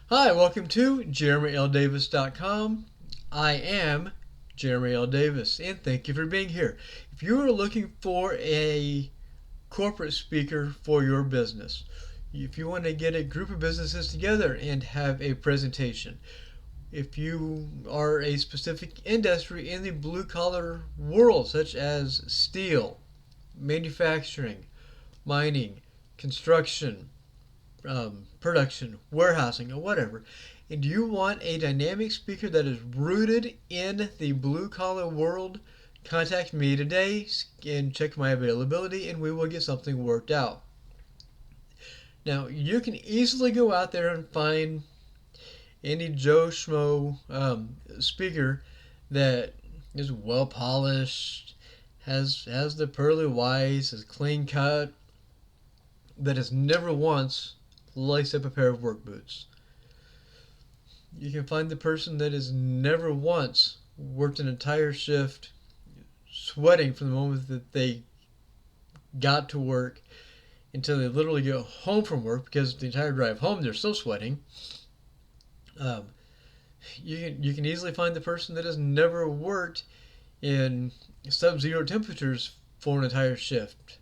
Hi, welcome to JeremyLDavis.com. I am Jeremy L. Davis, and thank you for being here. If you are looking for a corporate speaker for your business, if you want to get a group of businesses together and have a presentation, if you are a specific industry in the blue collar world, such as steel, manufacturing, mining, construction, production, warehousing, or whatever, and you want a dynamic speaker that is rooted in the blue collar world, contact me today and check my availability, and we will get something worked out. Now, you can easily go out there and find any Joe Schmo speaker that is well polished, has the pearly whites, is clean cut, that has never once laced up a pair of work boots. You can find the person that has never once worked an entire shift sweating from the moment that they got to work until they literally go home from work, because the entire drive home they're still sweating. Um, you can easily find the person that has never worked in sub-zero temperatures for an entire shift.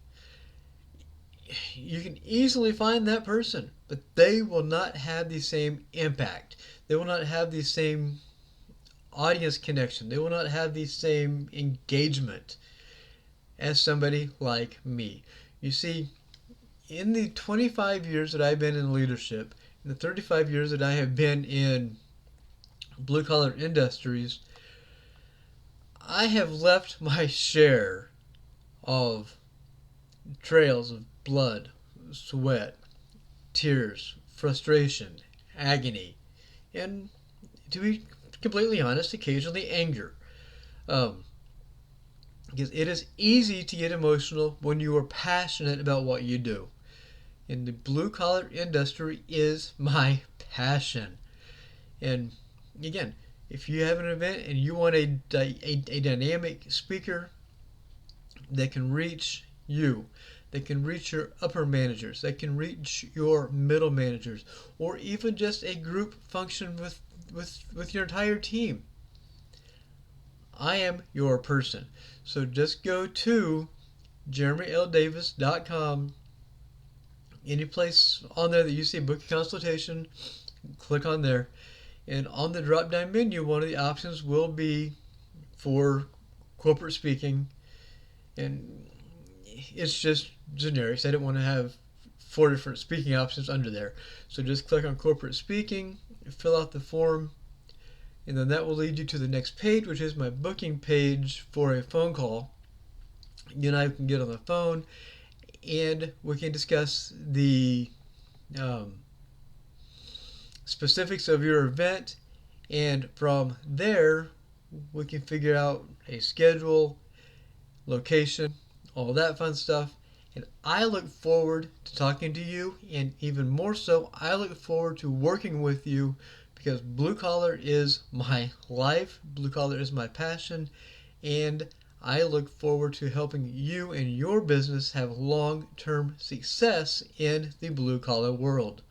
You can easily find that person, but they will not have the same impact. They will not have the same audience connection. They will not have the same engagement as somebody like me. You see, in the 25 years that I've been in leadership, in the 35 years that I have been in blue collar industries, I have left my share of trails of blood, sweat, tears, frustration, agony, and, to be completely honest, occasionally anger. Um, because it is easy to get emotional when you are passionate about what you do. And the blue collar industry is my passion. And again, if you have an event and you want a dynamic speaker that can reach you, that can reach your upper managers, that can reach your middle managers, or even just a group function with your entire team, I am your person. So just go to JeremyLDavis.com. Any place on there that you see book a consultation, click on there. And on the drop down menu, one of the options will be for corporate speaking. And it's just generic. So I didn't want to have 4 different speaking options under there. So just click on corporate speaking, fill out the form, and then that will lead you to the next page, which is my booking page for a phone call. You and I can get on the phone and we can discuss the um, specifics of your event, and from there we can figure out a schedule, location, all that fun stuff. And I look forward to talking to you, and even more so, I look forward to working with you, because blue collar is my life, blue collar is my passion, and I look forward to helping you and your business have long term success in the blue collar world.